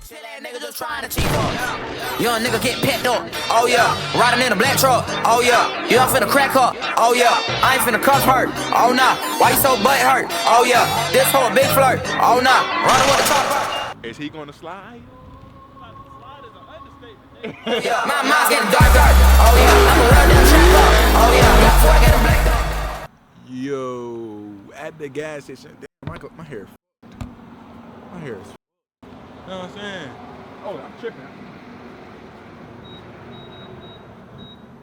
Shit ass nigga just trying to cheat up. Young nigga get picked up. Oh yeah. Riding in a black truck. Oh yeah. You ain't finna crack up. Oh yeah. I ain't finna cuss hurt. Oh nah. Why you so butt hurt? Oh yeah. This whole big flirt. Oh nah. Running with the top. Is he gonna slide? Yeah. My mind's getting dark. Oh yeah. I'm a real damn trap up. Oh yeah. Got before I get a black dog. Yo, at the gas station. Damn, my hair. My hair is. You know what I'm saying? Oh, I'm tripping.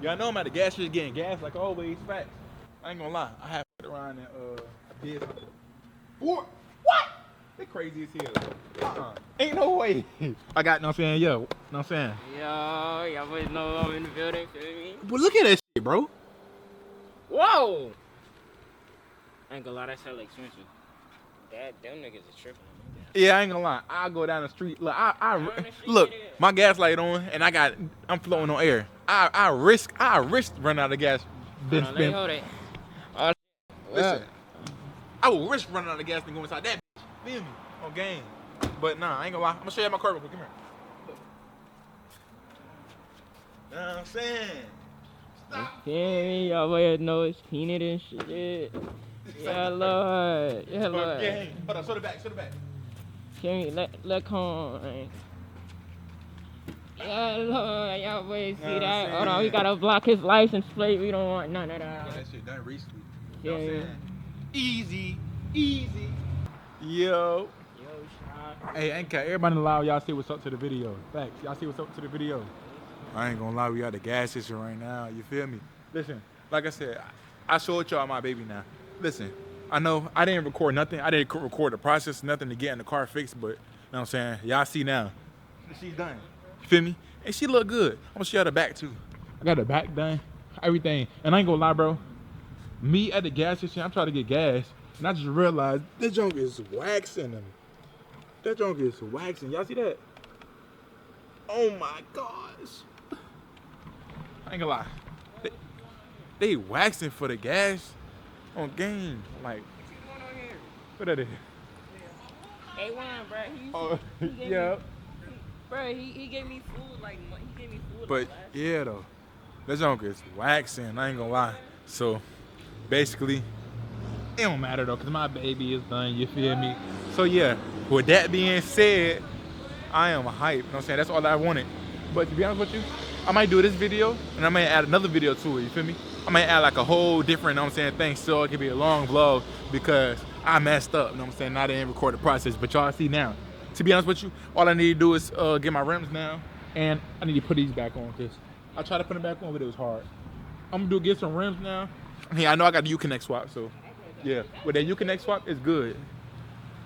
Yeah, I know I'm at the gas station getting gas like always. Facts. I ain't gonna lie. I have to around and I did something. What? They crazy as hell. Ain't no way. I got, know what I'm saying? Yo, know what I'm saying? Yo, y'all boys know I'm in the building, feel me? But look at that shit, bro. Whoa! I ain't gonna lie, that shit like expensive. Them niggas are tripping. Yeah, I ain't gonna lie. I'll go down the street. Look, look, my gas light on, and I'm floating on air. I risk running out of gas. Let me hold it. Listen, I will risk running out of gas and go inside that bitch. Feel me? On game. But nah, I ain't gonna lie. I'm gonna show you my car real quick. Come here. Look. You know what I'm saying? Stop. Okay, y'all boys know it's peanut and shit. Yeah, Lord. Yeah, Lord. Okay. Hold on, show the back. Can we let come? Yeah, Lord, y'all boys see that? Hold on, we gotta block his license plate. We don't want none of that. Yeah, that shit done recently. Yeah. You know what I'm saying? Easy. Yo. Shot. Hey, ain't care. Everybody allow y'all see what's up to the video. Facts. Y'all see what's up to the video. I ain't gonna lie, we at the gas station right now. You feel me? Listen, like I said, I showed y'all my baby now. Listen, I know I didn't record nothing. I didn't record the process, nothing to get in the car fixed, but you know what I'm saying? Y'all see now. She's done. You feel me? And she look good. I'm gonna show you the back too. I got the back done, everything. And I ain't gonna lie, bro. Me at the gas station, I'm trying to get gas, and I just realized this junk is waxing them. That junk is waxing. Y'all see that? Oh my gosh. I ain't gonna lie. They waxing for the gas on game. Like, What's going on here? what that is? A1, bro. Yeah. Bro, he gave me food like he gave me food. But yeah, though, that junk is waxing. I ain't gonna lie. So basically, it don't matter though, cause my baby is done. You feel me? So yeah. With that being said, I am hyped. You know what I'm saying? That's all I wanted. But to be honest with you, I might do this video and I might add another video to it. You feel me? I might add like a whole different, you know what I'm saying, thing so it could be a long vlog because I messed up. You know what I'm saying? I didn't record the process, but y'all see now. To be honest with you, all I need to do is get my rims now, and I need to put these back on because I tried to put them back on, but it was hard. I'm gonna get some rims now. Yeah, I know I got the Uconnect swap, so yeah. With that Uconnect swap, it's good.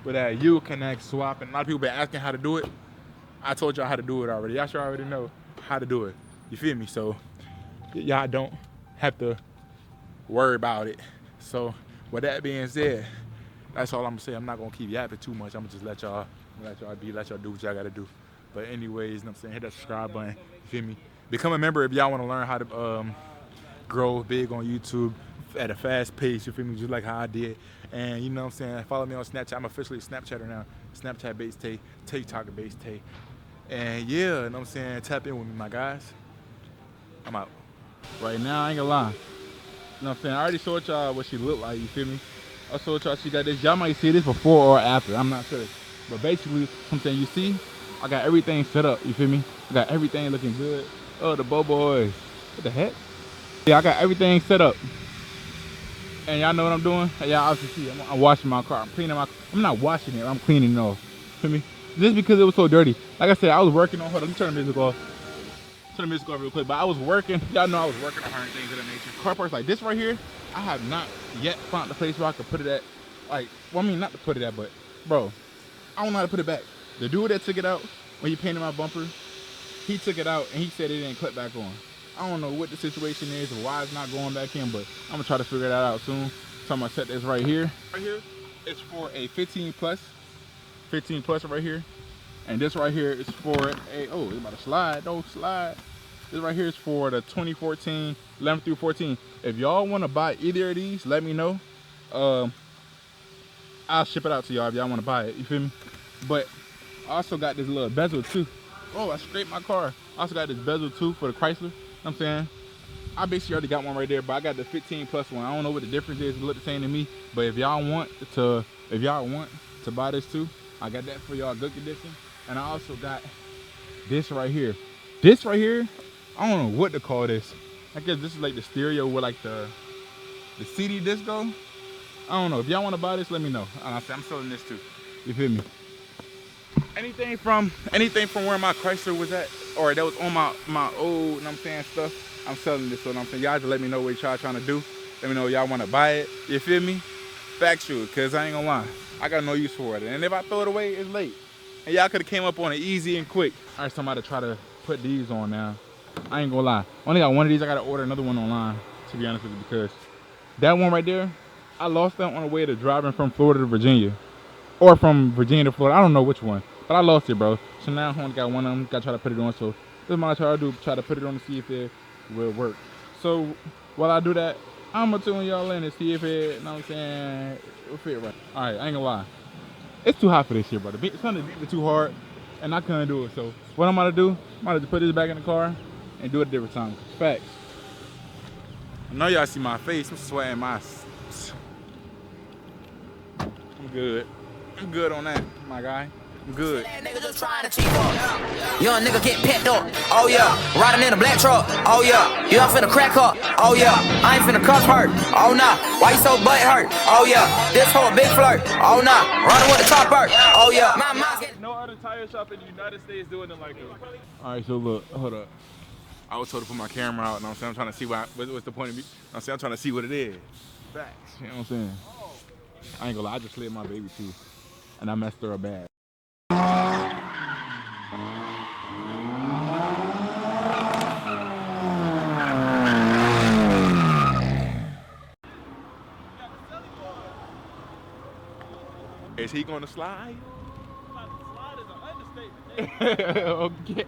With that Uconnect swap, and a lot of people been asking how to do it. I told y'all how to do it already. Y'all sure already know how to do it. You feel me? So y'all don't have to worry about it. So with that being said, that's all I'm gonna say. I'm not gonna keep yapping too much. I'm gonna just let y'all do what y'all gotta do. But anyways, you know what I'm saying, hit that subscribe button. You feel me? Become a member if y'all wanna learn how to grow big on YouTube at a fast pace. You feel me? Just like how I did. And you know what I'm saying? Follow me on Snapchat. I'm officially a Snapchatter now. Snapchat based Tay, TikTok based Tay. And yeah, you know what I'm saying? Tap in with me, my guys. I'm out. Right now, I ain't gonna lie. You know what I'm saying? I already showed y'all what she looked like, you feel me? I showed y'all she got this. Y'all might see this before or after. I'm not sure. But basically, I'm saying, you see, I got everything set up, you feel me? I got everything looking good. Oh, the Boys. What the heck? Yeah, I got everything set up. And y'all know what I'm doing? Y'all obviously see, I'm washing my car. I'm not washing it, I'm cleaning it off. Feel me? Just because it was so dirty. Like I said, I was working on, hold on, let me turn the music off. Turn the music off real quick. But I was working, y'all know I was working on her things of that nature. Car parts like this right here, I have not yet found the place where I could put it at. Like, well, I mean, not to put it at, but bro, I don't know how to put it back. The dude that took it out when he painted my bumper, he took it out and he said it didn't clip back on. I don't know what the situation is or why it's not going back in, but I'm gonna try to figure that out soon. So I'm gonna set this right here. Right here, it's for a 15 plus right here. And this right here is for a, oh, it's about to slide, don't slide. This right here is for the 2014, 11 through 14. If y'all wanna buy either of these, let me know. I'll ship it out to y'all if y'all wanna buy it, you feel me? But I also got this little bezel too. Oh, I scraped my car. I also got this bezel too for the Chrysler. You know what I'm saying? I basically already got one right there, but I got the 15 plus one. I don't know what the difference is. It look the same to me. But if y'all want to buy this too, I got that for y'all, good condition. And I also got this right here. This right here, I don't know what to call this. I guess this is like the stereo with like the CD disco. I don't know. If y'all want to buy this, let me know. I'm selling this too. You feel me? Anything from where my Chrysler was at, or that was on my old, you know what I'm saying, stuff, I'm selling this. So, you know what I'm saying, y'all just let me know what y'all trying to do. Let me know if y'all want to buy it. You feel me? Factual, cause I ain't gonna lie, I got no use for it. And if I throw it away, it's late. And y'all could have came up on it easy and quick. All right, so I'm about to try to put these on now. I ain't gonna lie. Only got one of these. I gotta order another one online, to be honest with you, because that one right there, I lost that on the way to driving from Florida to Virginia. Or from Virginia to Florida. I don't know which one. But I lost it, bro. So now I only got one of them. Gotta try to put it on. So this is my try to do. Try to put it on to see if it will work. So while I do that, I'm gonna tune y'all in and see if it, you know what I'm saying, it will fit right. Alright, I ain't gonna lie. It's too hot for this shit, bro. The sun is beating too hard. And I couldn't do it. So what I'm gonna do, I'm gonna just put this back in the car and do it a different time. Facts. I know y'all see my face. I'm sweating my. I'm good. I'm good on that, my guy. I'm good. Nigga just trying to cheat up. Young nigga get pecked up. Oh yeah. Riding in a black truck. Oh yeah. You ain't finna crack up. Oh yeah. I ain't finna cuff hurt. Oh nah. Why you so butt hurt? Oh yeah. This whole big flirt. Oh nah. Running with the top hurt. Oh yeah. My mom's getting. No other tire shop in the United States doing it like this. All right, so look, hold up. I was told to put my camera out, and I'm saying I'm trying to see what's the point of me. I'm saying I'm trying to see what it is. Facts. You know what I'm saying? I ain't gonna lie, I just slid my baby too, and I messed her up bad. Is he gonna slide? Slide is an understatement. Okay.